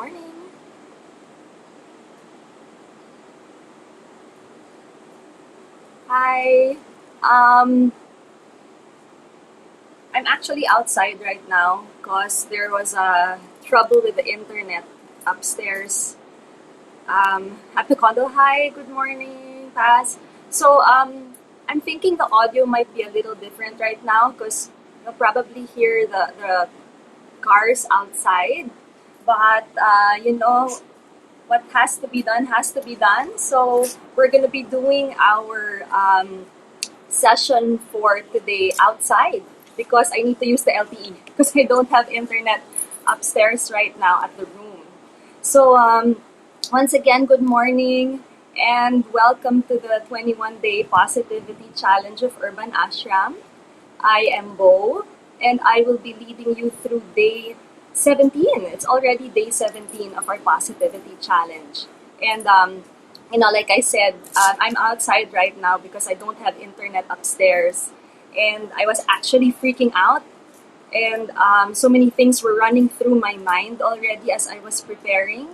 morning. Hi. Um, I'm actually outside right now because there was a trouble with the internet upstairs at the condo. Hi, good morning, Paz. I'm thinking the audio might be a little different right now because you'll probably hear the cars outside. But what has to be done has to be done. So we're gonna be doing our session for today outside because I need to use the LTE because I don't have internet upstairs right now at the room. So once again, good morning and welcome to the 21-day positivity challenge of Urban Ashram. I am Bo and I will be leading you through day 17. It's already day 17 of our positivity challenge. And like I said, I'm outside right now because I don't have internet upstairs. And I was actually freaking out. And so many things were running through my mind already as I was preparing.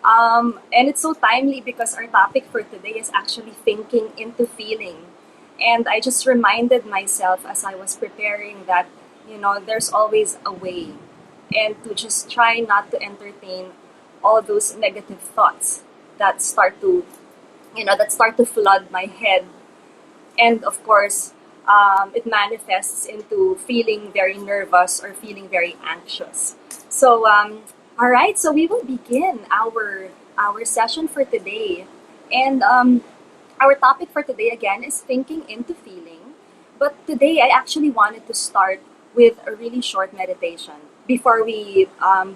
And it's so timely because our topic for today is actually thinking into feeling. And I just reminded myself as I was preparing that, there's always a way. And to just try not to entertain all those negative thoughts that start to flood my head. And of course, it manifests into feeling very nervous or feeling very anxious. So, all right, so we will begin our session for today. And our topic for today again is thinking into feeling. But today I actually wanted to start with a really short meditation before we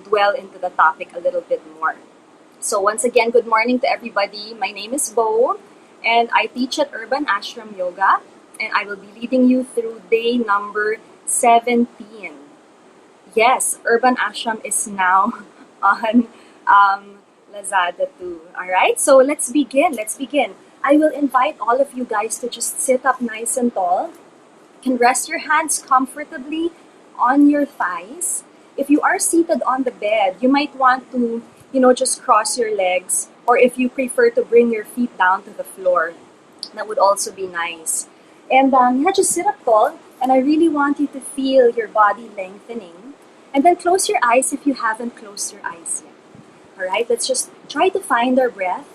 dwell into the topic a little bit more. So once again, good morning to everybody. My name is Bo, and I teach at Urban Ashram Yoga, and I will be leading you through day number 17. Yes, Urban Ashram is now on Lazada too. All right, so let's begin. I will invite all of you guys to just sit up nice and tall. You can rest your hands comfortably on your thighs. If you are seated on the bed, you might want to, just cross your legs, or if you prefer to bring your feet down to the floor, that would also be nice. And just sit up tall, and I really want you to feel your body lengthening. And then close your eyes if you haven't closed your eyes yet. All right, let's just try to find our breath.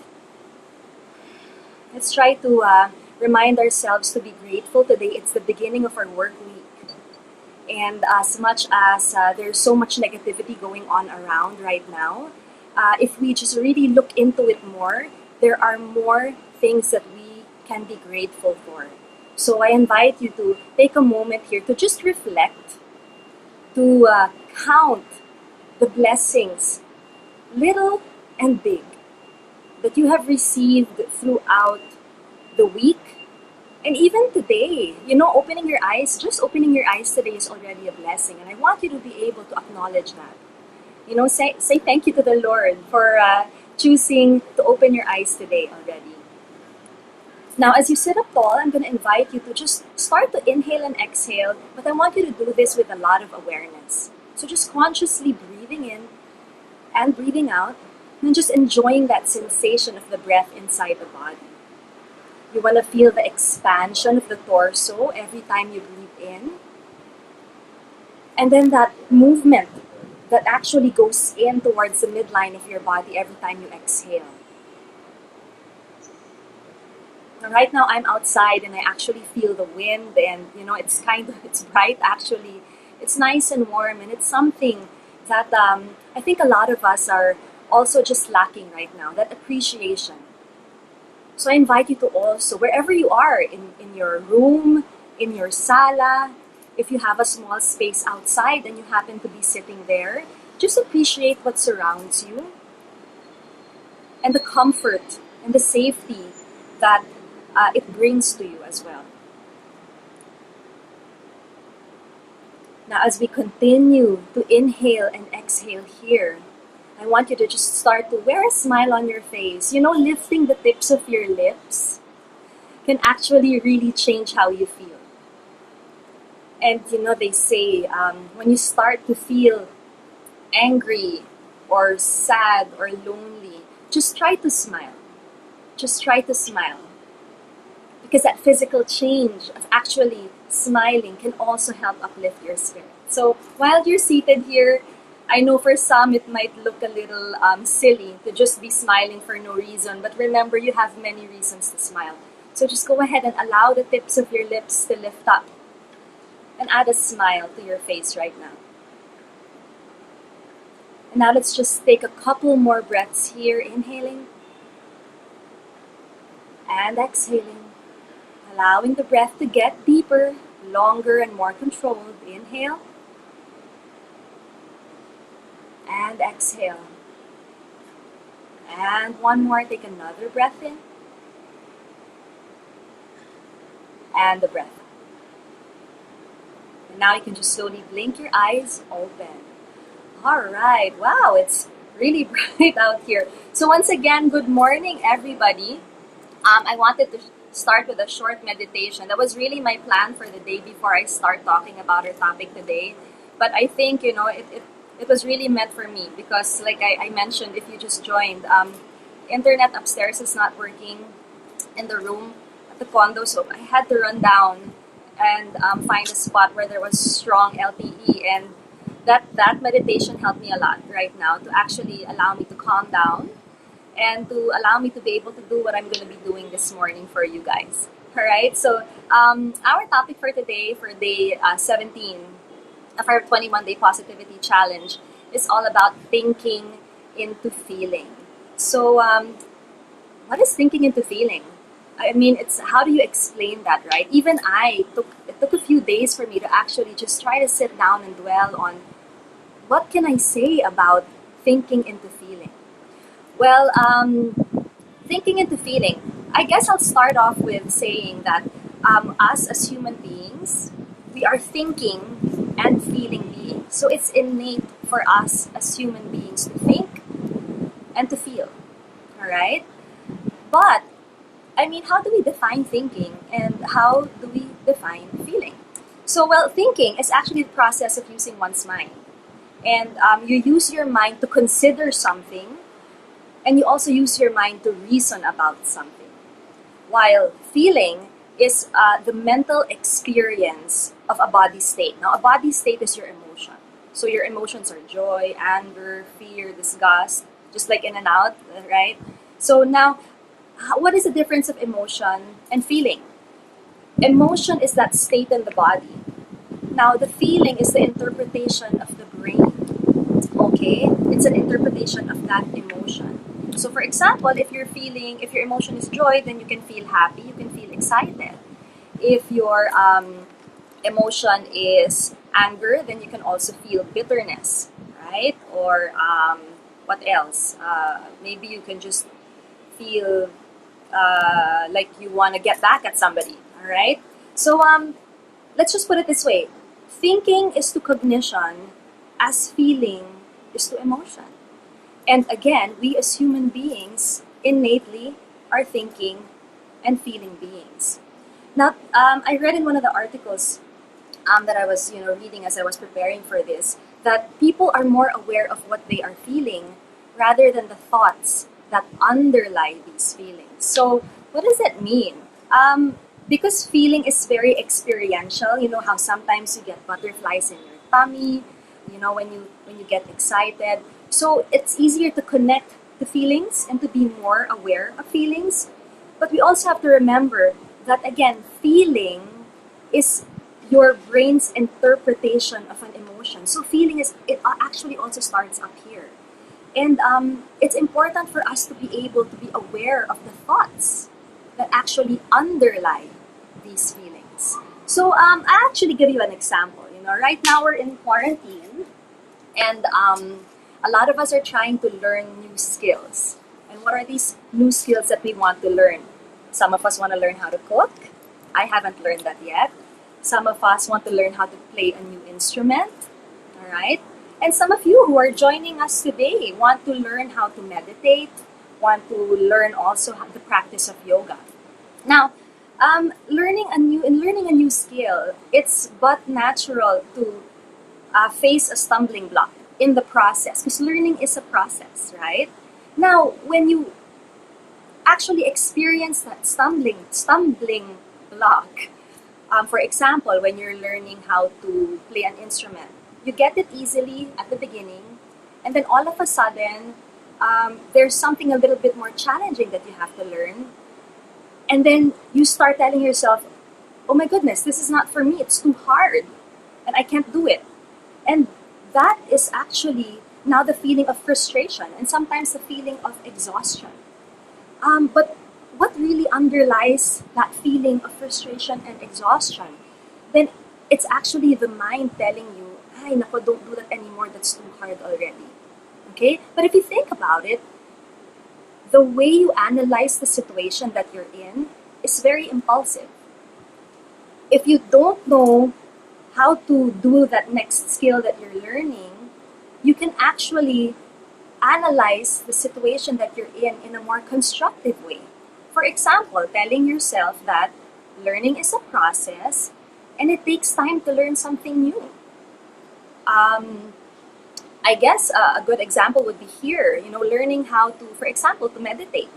Let's try to remind ourselves to be grateful. Today, it's the beginning of our work week. And as much as there's so much negativity going on around right now, if we just really look into it more, there are more things that we can be grateful for. So I invite you to take a moment here to just reflect, to count the blessings, little and big, that you have received throughout the week. And even today, opening your eyes, just opening your eyes today is already a blessing. And I want you to be able to acknowledge that. Say thank you to the Lord for choosing to open your eyes today already. Now, as you sit up tall, I'm going to invite you to just start to inhale and exhale, but I want you to do this with a lot of awareness. So just consciously breathing in and breathing out, and just enjoying that sensation of the breath inside the body. You want to feel the expansion of the torso every time you breathe in. And then that movement that actually goes in towards the midline of your body every time you exhale. Now, right now I'm outside and I actually feel the wind, and it's bright actually. It's nice and warm, and it's something that I think a lot of us are also just lacking right now, that appreciation. So I invite you to also, wherever you are, in your room, in your sala, if you have a small space outside and you happen to be sitting there, just appreciate what surrounds you and the comfort and the safety that it brings to you as well. Now, as we continue to inhale and exhale here, I want you to just start to wear a smile on your face. Lifting the tips of your lips can actually really change how you feel. And they say when you start to feel angry, or sad or lonely, just try to smile. Just try to smile. Because that physical change of actually smiling can also help uplift your spirit. So while you're seated here, I know for some it might look a little silly to just be smiling for no reason, but remember you have many reasons to smile. So just go ahead and allow the tips of your lips to lift up and add a smile to your face right now. And now let's just take a couple more breaths here, inhaling and exhaling, allowing the breath to get deeper, longer, and more controlled. Inhale and exhale. And one more, take another breath in and the breath out. And now you can just slowly blink your eyes open. Alright, wow, it's really bright out here. So once again, good morning everybody. I wanted to start with a short meditation. That was really my plan for the day before I start talking about our topic today. But I think, it was really meant for me because like I mentioned, if you just joined, internet upstairs is not working in the room at the condo, so I had to run down and find a spot where there was strong LTE, and that meditation helped me a lot right now to actually allow me to calm down and to allow me to be able to do what I'm going to be doing this morning for you guys. All right, so our topic for today, for day 17 of our 21-day positivity challenge, is all about thinking into feeling. So what is thinking into feeling? I mean, it's how do you explain that, right? Even it took a few days for me to actually just try to sit down and dwell on what can I say about thinking into feeling. Well, thinking into feeling, I guess I'll start off with saying that us as human beings, we are thinking and feeling beings. So it's innate for us as human beings to think and to feel. All right? But, I mean, how do we define thinking and how do we define feeling? So, well, thinking is actually the process of using one's mind. And you use your mind to consider something, and you also use your mind to reason about something. While feeling is the mental experience of a body state. Now, a body state is your emotion. So your emotions are joy, anger, fear, disgust, just like in and out, right? So now, what is the difference of emotion and feeling? Emotion is that state in the body. Now, the feeling is the interpretation of the brain. Okay? It's an interpretation of that emotion. So, for example, if your emotion is joy, then you can feel happy, you can feel excited. If your emotion is anger, then you can also feel bitterness, right? Or what else? Maybe you can just feel like you want to get back at somebody, all right? So let's just put it this way. Thinking is to cognition as feeling is to emotion. And again, we as human beings innately are thinking and feeling beings. Now, I read in one of the articles that I was reading as I was preparing for this, that people are more aware of what they are feeling rather than the thoughts that underlie these feelings. So what does that mean? Because feeling is very experiential. You know how sometimes you get butterflies in your tummy, when you get excited. So it's easier to connect to feelings and to be more aware of feelings. But we also have to remember that, again, feeling is your brain's interpretation of an emotion. So feeling it actually also starts up here. And it's important for us to be able to be aware of the thoughts that actually underlie these feelings. So I'll actually give you an example. Right now we're in quarantine, and a lot of us are trying to learn new skills. And what are these new skills that we want to learn? Some of us want to learn how to cook. I haven't learned that yet. Some of us want to learn how to play a new instrument. All right? And some of you who are joining us today want to learn how to meditate, want to learn also the practice of yoga. Now, learning a new skill, it's but natural to face a stumbling block. in the process, because learning is a process, right? Now, when you actually experience that stumbling block, for example, when you're learning how to play an instrument, you get it easily at the beginning, and then all of a sudden, there's something a little bit more challenging that you have to learn, and then you start telling yourself, oh my goodness, this is not for me, it's too hard, and I can't do it. And that is actually now the feeling of frustration and sometimes the feeling of exhaustion. But what really underlies that feeling of frustration and exhaustion? Then it's actually the mind telling you, ay, nako, don't do that anymore, that's too hard already. Okay? But if you think about it, the way you analyze the situation that you're in is very impulsive. If you don't know how to do that next skill that you're learning, you can actually analyze the situation that you're in a more constructive way. For example, telling yourself that learning is a process and it takes time to learn something new. I guess a good example would be here, learning how to, for example, to meditate.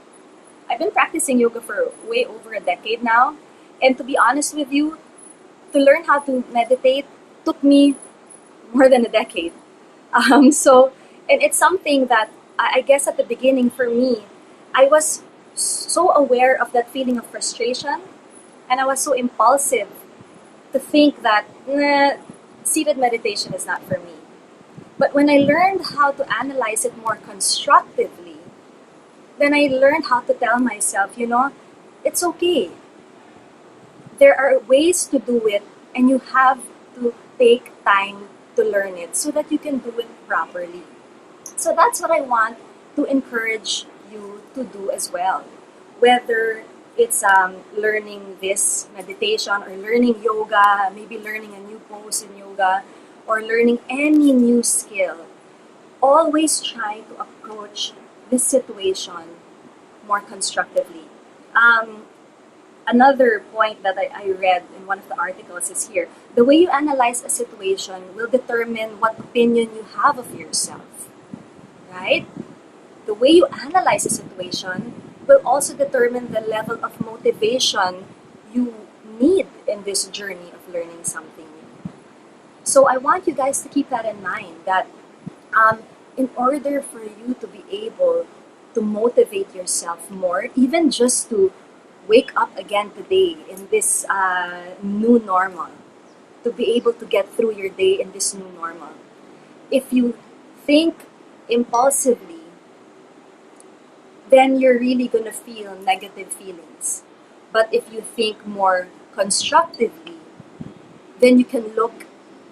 I've been practicing yoga for way over a decade now, and to be honest with you, to learn how to meditate took me more than a decade. And it's something that I guess at the beginning for me, I was so aware of that feeling of frustration, and I was so impulsive to think that, nah, seated meditation is not for me. But when I learned how to analyze it more constructively, then I learned how to tell myself, it's okay. There are ways to do it, and you have to take time to learn it so that you can do it properly. So that's what I want to encourage you to do as well. Whether it's learning this meditation or learning yoga, maybe learning a new pose in yoga, or learning any new skill, always try to approach this situation more constructively. Another point that I read in one of the articles is here. The way you analyze a situation will determine what opinion you have of yourself, right? The way you analyze a situation will also determine the level of motivation you need in this journey of learning something new. So I want you guys to keep that in mind, that in order for you to be able to motivate yourself more, even just to wake up again today in this new normal, to be able to get through your day in this new normal. If you think impulsively, then you're really going to feel negative feelings. But if you think more constructively, then you can look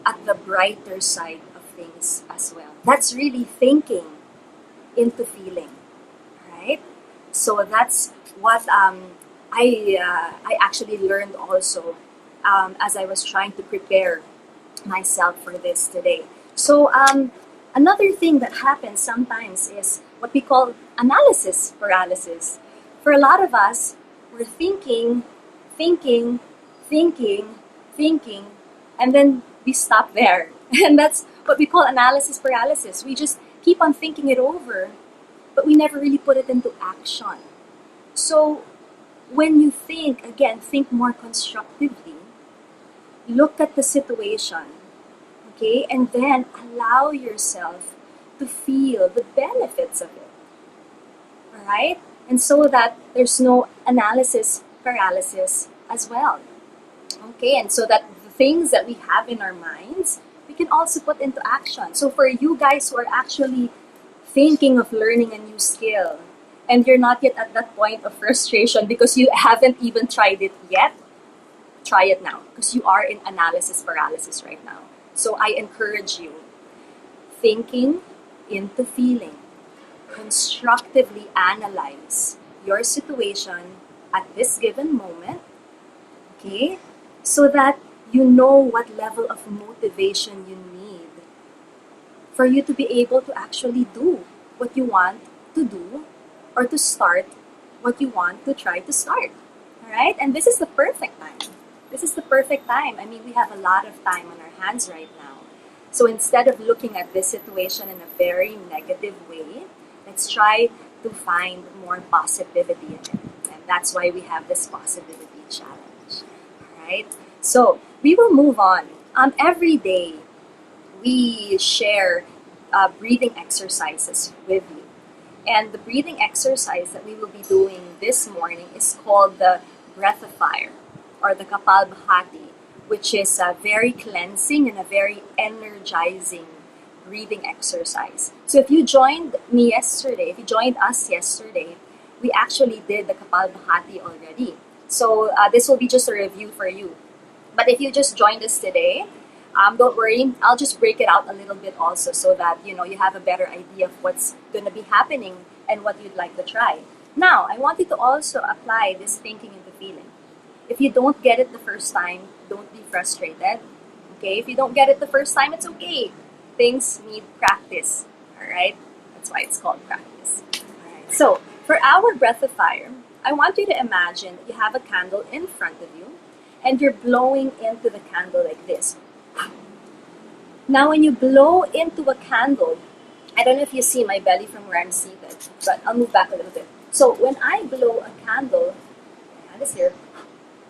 at the brighter side of things as well. That's really thinking into feeling, right? So that's what I actually learned also as I was trying to prepare myself for this today. So another thing that happens sometimes is what we call analysis paralysis. For a lot of us, we're thinking, and then we stop there. And that's what we call analysis paralysis. We just keep on thinking it over, but we never really put it into action. So when you think, again, think more constructively, look at the situation, okay, and then allow yourself to feel the benefits of it, all right? And so that there's no analysis paralysis as well, okay? And so that the things that we have in our minds, we can also put into action. So for you guys who are actually thinking of learning a new skill, and you're not yet at that point of frustration because you haven't even tried it yet, try it now, because you are in analysis paralysis right now. So I encourage you, thinking into feeling. Constructively analyze your situation at this given moment, okay? So that you know what level of motivation you need for you to be able to actually do what you want to do, or to start what you want to try to start. All right? And this is the perfect time. This is the perfect time. I mean, we have a lot of time on our hands right now. So instead of looking at this situation in a very negative way, let's try to find more positivity in it. And that's why we have this positivity challenge. All right? So we will move on. Every day, we share breathing exercises with you. And the breathing exercise that we will be doing this morning is called the breath of fire, or the Kapalbhati, which is a very cleansing and a very energizing breathing exercise. So if you joined me yesterday, if you joined us yesterday, we actually did the Kapalbhati already. So this will be just a review for you. But if you just joined us today, don't worry, I'll just break it out a little bit also so that you have a better idea of what's going to be happening and what you'd like to try. Now, I want you to also apply this thinking into feeling. If you don't get it the first time, don't be frustrated. Okay? If you don't get it the first time, it's okay. Things need practice. Alright? That's why it's called practice. Alright. So, for our breath of fire, I want you to imagine that you have a candle in front of you and you're blowing into the candle like this. Now, when you blow into a candle, I don't know if you see my belly from where I'm seated, but I'll move back a little bit. So, when I blow a candle, my hand is here,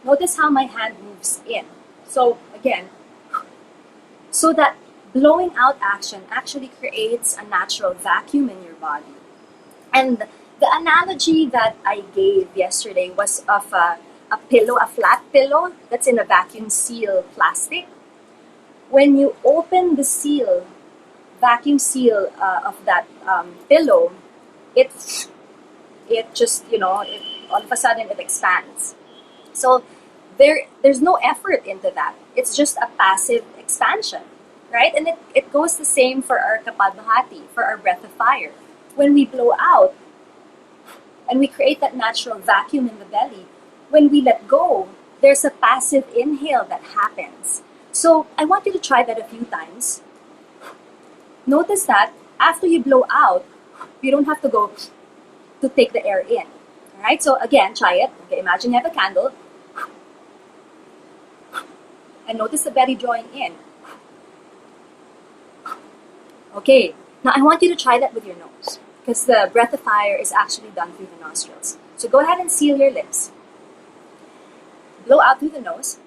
notice how my hand moves in. So, again, so that blowing out action actually creates a natural vacuum in your body. And the analogy that I gave yesterday was of a pillow, a flat pillow that's in a vacuum seal plastic. When you open the seal, vacuum seal of that pillow, it just, all of a sudden it expands. So there's no effort into that. It's just a passive expansion, right? And it goes the same for our Kapalbhati, for our breath of fire. When we blow out and we create that natural vacuum in the belly, when we let go, there's a passive inhale that happens. So I want you to try that a few times. Notice that after you blow out, you don't have to go to take the air in. All right, so again, try it. Okay, imagine you have a candle. And notice the belly drawing in. Okay, now I want you to try that with your nose, because the breath of fire is actually done through the nostrils. So go ahead and seal your lips. Blow out through the nose.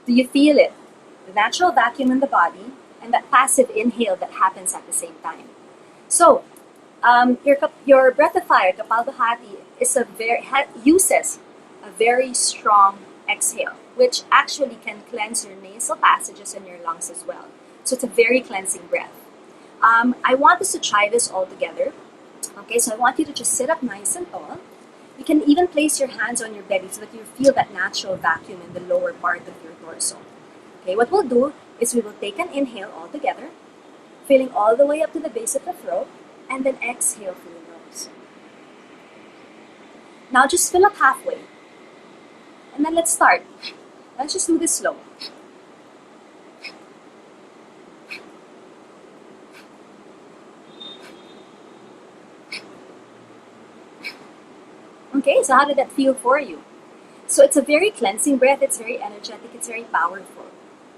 Do you feel it? The natural vacuum in the body and that passive inhale that happens at the same time. So, your breath of fire, Kapalbhati, uses a very strong exhale, which actually can cleanse your nasal passages and your lungs as well. So it's a very cleansing breath. I want us to try this all together. Okay, so I want you to just sit up nice and tall. You can even place your hands on your belly so that you feel that natural vacuum in the lower part of your torso. Okay, what we'll do is we will take an inhale all together, filling all the way up to the base of the throat, and then exhale through the nose. Now just fill up halfway. And then let's start. Let's just do this slow. Okay, so how did that feel for you? So it's a very cleansing breath, it's very energetic, it's very powerful.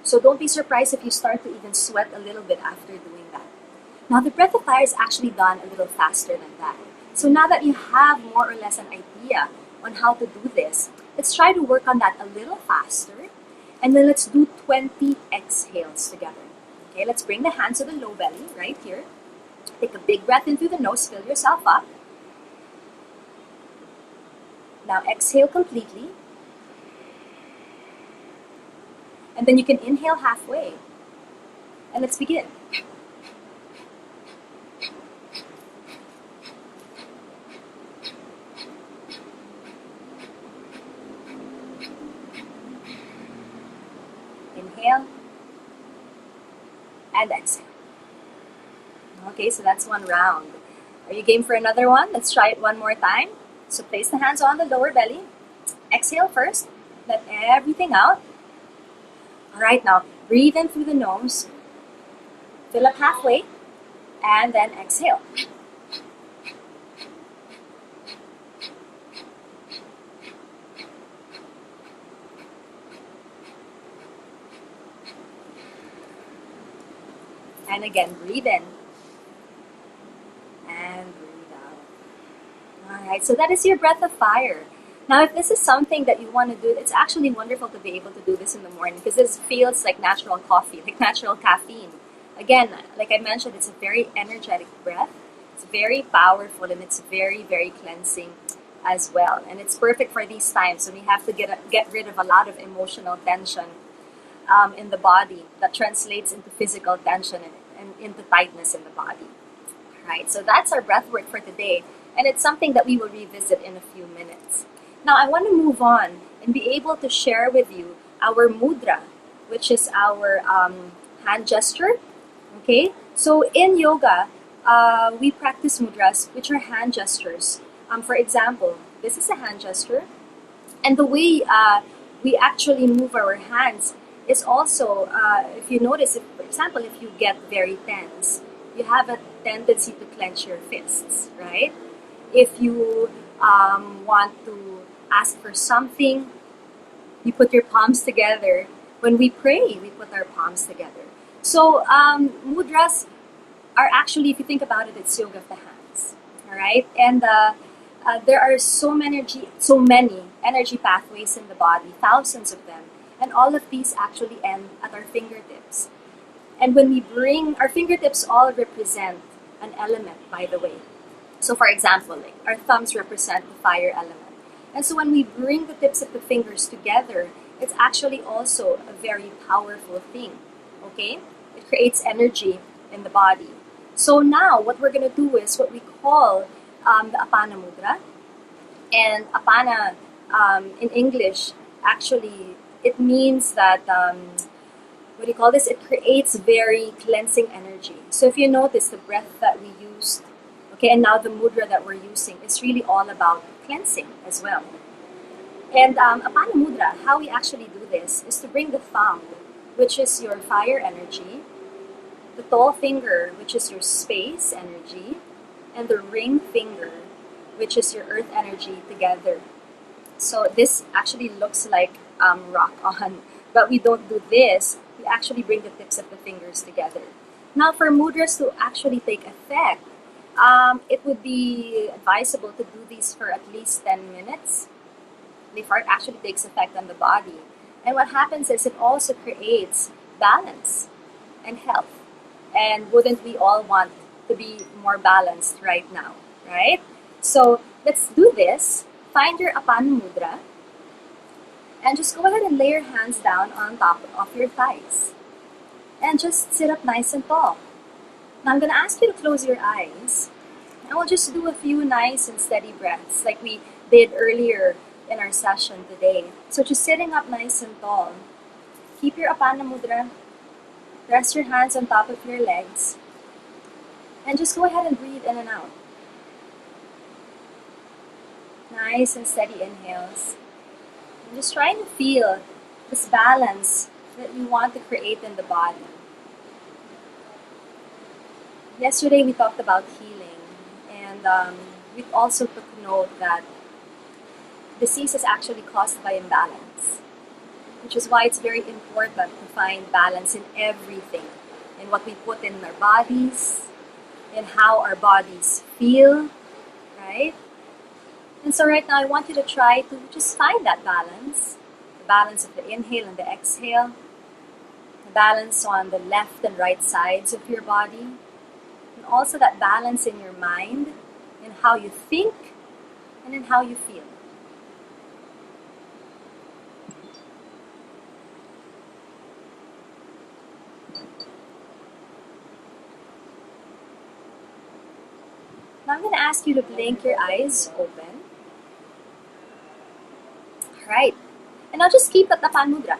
So don't be surprised if you start to even sweat a little bit after doing that. Now the breath of fire is actually done a little faster than that. So now that you have more or less an idea on how to do this, let's try to work on that a little faster. And then let's do 20 exhales together. Okay, let's bring the hands to the low belly right here. Take a big breath in through the nose, fill yourself up. Now exhale completely. And then you can inhale halfway. And let's begin. Inhale. And exhale. Okay, so that's one round. Are you game for another one? Let's try it one more time. So place the hands on the lower belly. Exhale first. Let everything out. Alright, now breathe in through the nose. Fill up halfway. And then exhale. And again, breathe in. And breathe out. Alright, so that is your breath of fire. Now, if this is something that you want to do, it's actually wonderful to be able to do this in the morning because this feels like natural coffee, like natural caffeine. Again, like I mentioned, it's a very energetic breath. It's very powerful and it's very, very cleansing as well. And it's perfect for these times when we have to get rid of a lot of emotional tension in the body that translates into physical tension and into tightness in the body. Right? So that's our breath work for today. And it's something that we will revisit in a few minutes. Now, I want to move on and be able to share with you our mudra, which is our hand gesture. Okay? So in yoga, we practice mudras, which are hand gestures. For example, this is a hand gesture. And the way we actually move our hands is also, if you notice, if, for example, if you get very tense, you have a tendency to clench your fists, right? If you want to ask for something, you put your palms together. When we pray, we put our palms together. So mudras are actually, if you think about it, it's yoga of the hands, all right? And there are so many energy pathways in the body, thousands of them, and all of these actually end at our fingertips. And when we bring, our fingertips all represent an element, by the way. So for example, like our thumbs represent the fire element. And so when we bring the tips of the fingers together, it's actually also a very powerful thing, okay? It creates energy in the body. So now what we're going to do is what we call the Apana Mudra. And Apana in English, actually, it means that, what do you call this? It creates very cleansing energy. So if you notice the breath that we used, okay, and now the mudra that we're using is really all about cleansing as well. And Apana Mudra, how we actually do this is to bring the thumb, which is your fire energy, the tall finger, which is your space energy, and the ring finger, which is your earth energy together. So this actually looks like rock on, but we don't do this. We actually bring the tips of the fingers together. Now for mudras to actually take effect, it would be advisable to do these for at least 10 minutes before it actually takes effect on the body. And what happens is it also creates balance and health. And wouldn't we all want to be more balanced right now, right? So let's do this. Find your Apana Mudra and just go ahead and lay your hands down on top of your thighs. And just sit up nice and tall. Now I'm going to ask you to close your eyes. And we'll just do a few nice and steady breaths like we did earlier in our session today. So just sitting up nice and tall. Keep your Apana Mudra. Rest your hands on top of your legs. And just go ahead and breathe in and out. Nice and steady inhales. And just trying to feel this balance that you want to create in the body. Yesterday we talked about healing, and we also took note that disease is actually caused by imbalance, which is why it's very important to find balance in everything, in what we put in our bodies, in how our bodies feel, right? And so right now I want you to try to just find that balance, the balance of the inhale and the exhale, the balance on the left and right sides of your body, and also that balance in your mind, in how you think, and in how you feel. Now I'm going to ask you to blink your eyes open. Alright. And I'll just keep at the Apana Mudra.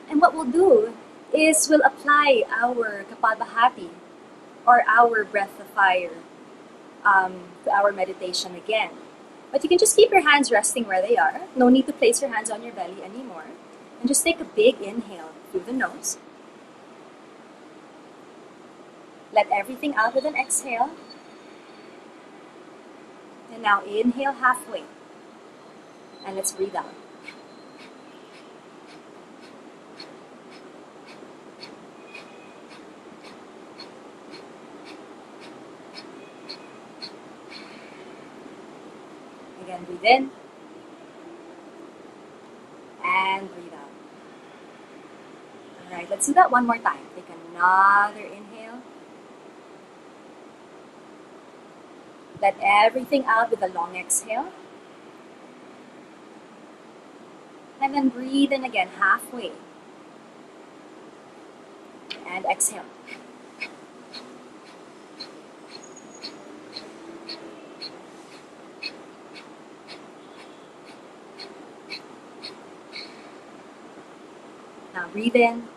And what we'll do is we'll apply our Kapalbhati, or our breath of fire, to our meditation again. But you can just keep your hands resting where they are. No need to place your hands on your belly anymore. And just take a big inhale through the nose. Let everything out with an exhale. And now inhale halfway. And let's breathe out. Again, breathe in. And breathe out. Alright, let's do that one more time. Take another inhale. Let everything out with a long exhale. And then breathe in again halfway. And exhale. Now breathe in.